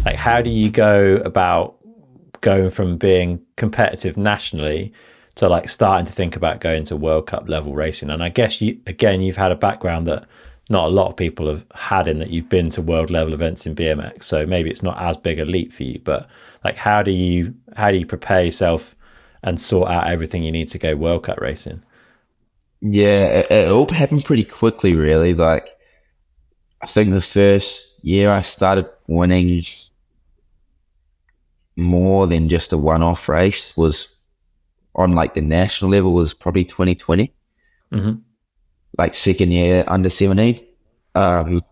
Like, how do you go about going from being competitive nationally to like starting to think about going to World Cup level racing? And I guess you've had a background that not a lot of people have had, in that you've been to world level events in BMX. So maybe it's not as big a leap for you, but like, how do you prepare yourself and sort out everything you need to go World Cup racing? Yeah, it all happened pretty quickly, really. Like, I think the first year I started winning more than just a one-off race was on like the national level was probably 2020. Mm-hmm. Like second year under 17. And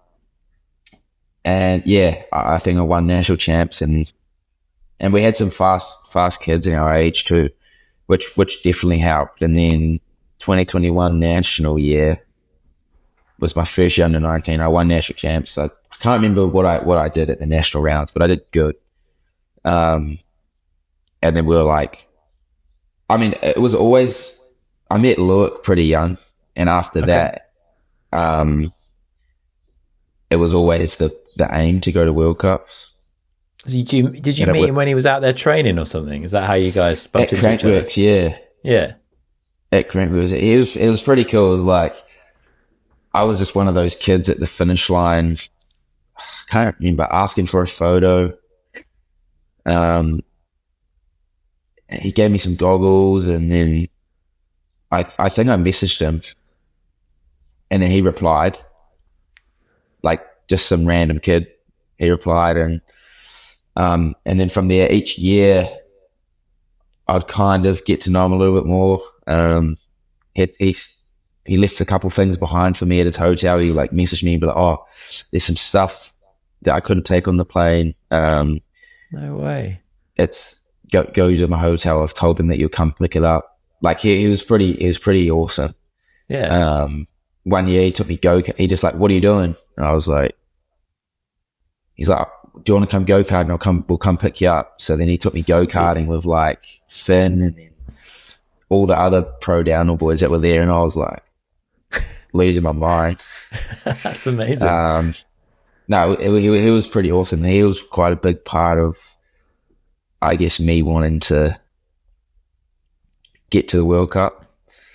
yeah, I think I won national champs, and we had some fast kids in our age too, which definitely helped. And then 2021 national year was my first year under 19. I won national champs. So I can't remember what I did at the national rounds, but I did good. And then we were like, I mean, it was always, I met Loïc pretty young, and after that, it was always the aim to go to World Cups. Did you meet him when he was out there training or something? Is that how you guys bumped into each other? Yeah. Yeah. At Crankworks, it was pretty cool. It was like, I was just one of those kids at the finish line. I can't remember, asking for a photo. He gave me some goggles, and then I think I messaged him, and then he replied, like just some random kid. He replied, and then from there, each year, I'd kind of get to know him a little bit more. He left a couple things behind for me at his hotel. He like messaged me, but like, oh, there's some stuff that I couldn't take on the plane. No way. It's go to my hotel. I've told them that you'll come pick it up. Like he was pretty awesome. Yeah. One year he took me he just like, what are you doing? And I was like, he's like, do you want to come go-kart, and we'll come pick you up. So then he took me go-karting with like Sven and then all the other pro downhill boys that were there, and I was like losing my mind. That's amazing. No, he was pretty awesome. He was quite a big part of, I guess, me wanting to get to the World Cup.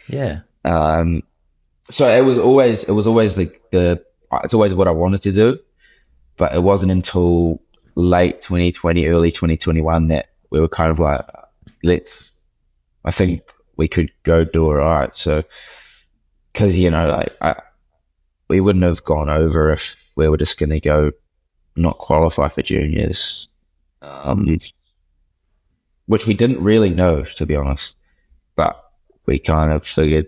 Yeah. So it was always it's always what I wanted to do, but it wasn't until late 2020, early 2021 that we were kind of like, I think we could go do it all right. So, because, you know, like we wouldn't have gone over if we were just going to go not qualify for juniors, which we didn't really know, to be honest, but we kind of figured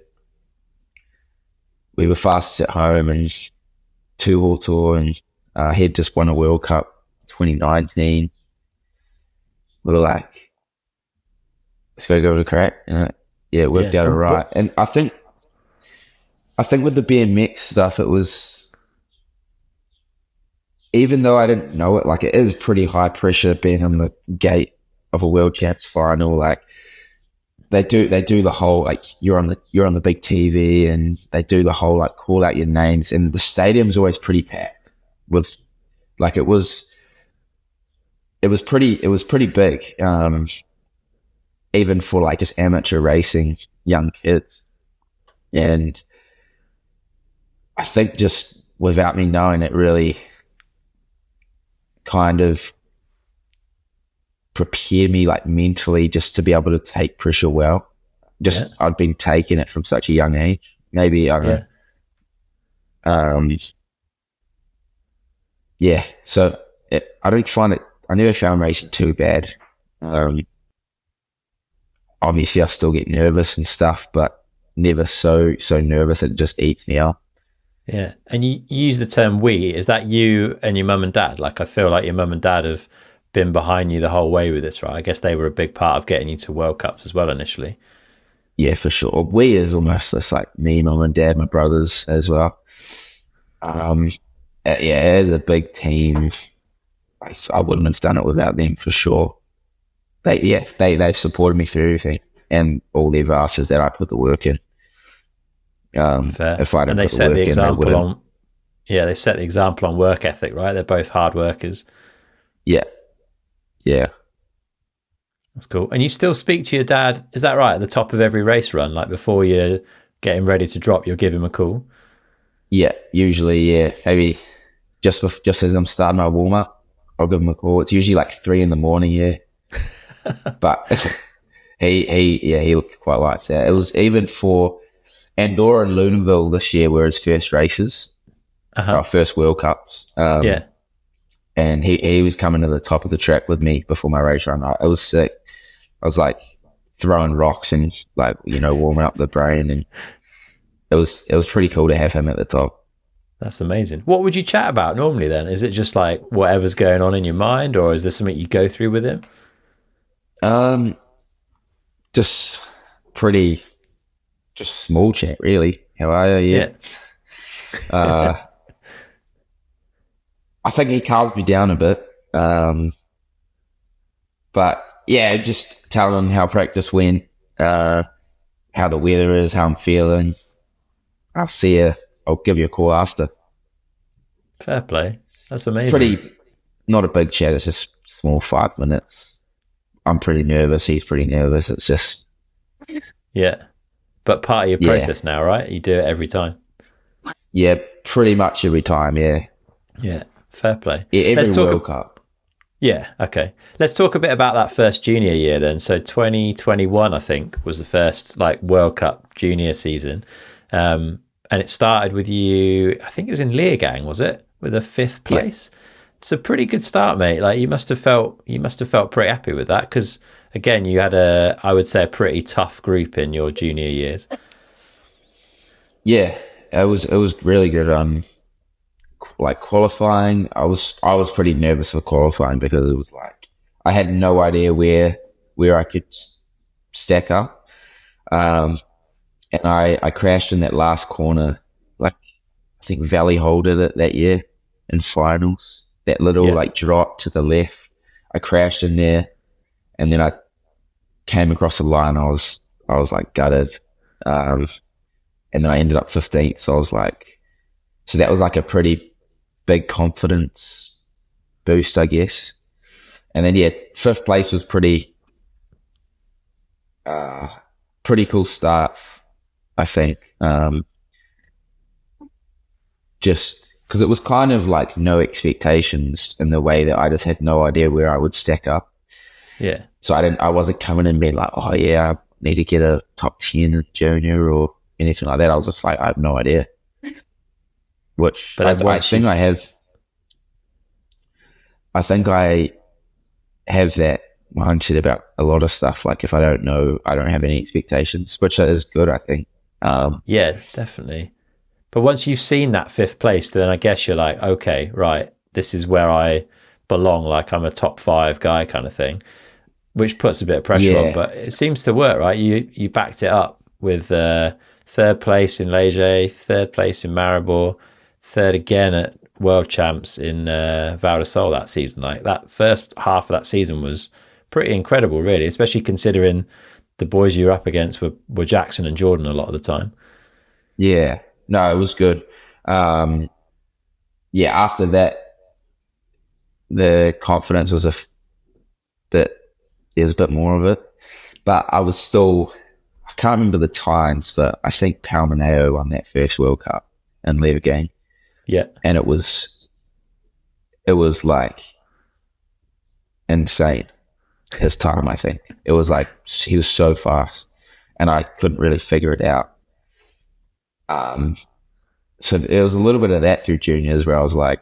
we were fast at home and two-haul tour, and had just won a World Cup 2019. We were like, let's go to crack. You know? Yeah, it worked out all right. And I think with the BMX stuff, it was, even though I didn't know it, like it is pretty high pressure being on the gate of a World Champs final. Like they do the whole, like you're on the big TV, and they do the whole like call out your names, and the stadium's always pretty packed with, like it was pretty big, even for like just amateur racing young kids. And I think just without me knowing, it really kind of prepared me like mentally just to be able to take pressure well. I'd been taking it from such a young age. Maybe I don't know. Yeah, so I don't find it, I never found racing too bad. Obviously I still get nervous and stuff, but never so nervous it just eats me up. Yeah. And you use the term we. Is that you and your mum and dad? Like, I feel like your mum and dad have been behind you the whole way with this, right? I guess they were a big part of getting you to World Cups as well initially. Yeah, for sure. We is almost just like me, mum and dad, my brothers as well. Yeah, it's a big team. I wouldn't have done it without them for sure. They've supported me through everything, and all they've asked is that I put the work in. Fair. If I didn't and they put the set work the in, example Yeah, they set the example on work ethic, right? They're both hard workers. Yeah. Yeah. That's cool. And you still speak to your dad, is that right, at the top of every race run? Like before you're getting ready to drop, you'll give him a call? Yeah. Usually, yeah. Maybe just as I'm starting my warm up, I'll give him a call. It's usually like 3 a.m. Yeah. But he quite likes that. It was even for Andorra and Lunenville this year were his first races, our first World Cups. Yeah. And he was coming to the top of the track with me before my race run. I was sick. I was like throwing rocks and like, warming up the brain, and it was pretty cool to have him at the top. That's amazing. What would you chat about normally then? Is it just like whatever's going on in your mind, or is there something you go through with him? Just small chat, really. How are you? Yeah. I think he calms me down a bit. But yeah, just telling him how practice went, how the weather is, how I'm feeling. I'll see you. I'll give you a call after. Fair play. That's amazing. It's pretty, not a big chat. It's just small, 5 minutes. I'm pretty nervous. He's pretty nervous. It's just. Yeah. But part of your process now, right? You do it every time. Yeah, pretty much every time. Yeah. Yeah. Fair play. Yeah, every World Cup. Yeah. Okay. Let's talk a bit about that first junior year then. So 2021, I think, was the first like World Cup junior season. And it started with you, I think it was in Leergang, was it? With a 5th place. Yeah. It's a pretty good start, mate. Like you must have felt pretty happy with that, because again, you had I would say a pretty tough group in your junior years. Yeah, it was really good. Like qualifying, I was pretty nervous for qualifying, because it was like I had no idea where I could stack up. And I crashed in that last corner, like I think Valley Hole did it that year in finals. That little like drop to the left, I crashed in there, and then I came across the line. I was like gutted, and then I ended up 15th. So I was like, so that was like a pretty big confidence boost, I guess. And then 5th place was pretty cool start, I think. Just because it was kind of like no expectations in the way that I just had no idea where I would stack up. Yeah. So I wasn't coming in being like, oh yeah, I need to get a top 10 junior or anything like that. I was just like, I have no idea. Which I think I have that mindset about a lot of stuff. Like if I don't know, I don't have any expectations, which is good, I think. Yeah, definitely. But once you've seen that 5th place, then I guess you're like, okay, right, this is where I belong. Like I'm a top 5 guy kind of thing, which puts a bit of pressure on. But it seems to work, right? You backed it up with 3rd place in Leger, 3rd place in Maribor, 3rd again at World Champs in Val de Sol that season. Like that first half of that season was pretty incredible, really, especially considering the boys you were up against were Jackson and Jordan a lot of the time. Yeah. No, it was good. After that, the confidence was that there's a bit more of it. But I was still, I can't remember the times, but I think Palmaneo won that first World Cup in Levergang. Yeah. And it was like insane his time, I think. It was like he was so fast and I couldn't really figure it out. So it was a little bit of that through juniors where I was like,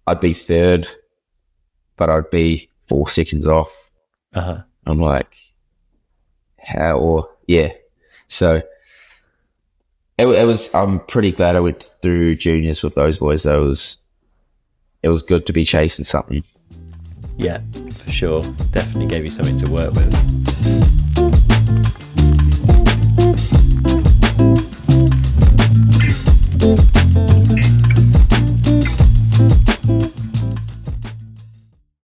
I'd be 3rd, but I'd be 4 seconds off. I'm like, how? Or so it was. I'm pretty glad I went through juniors with those boys. Though it was good to be chasing something. Yeah, for sure. Definitely gave you something to work with.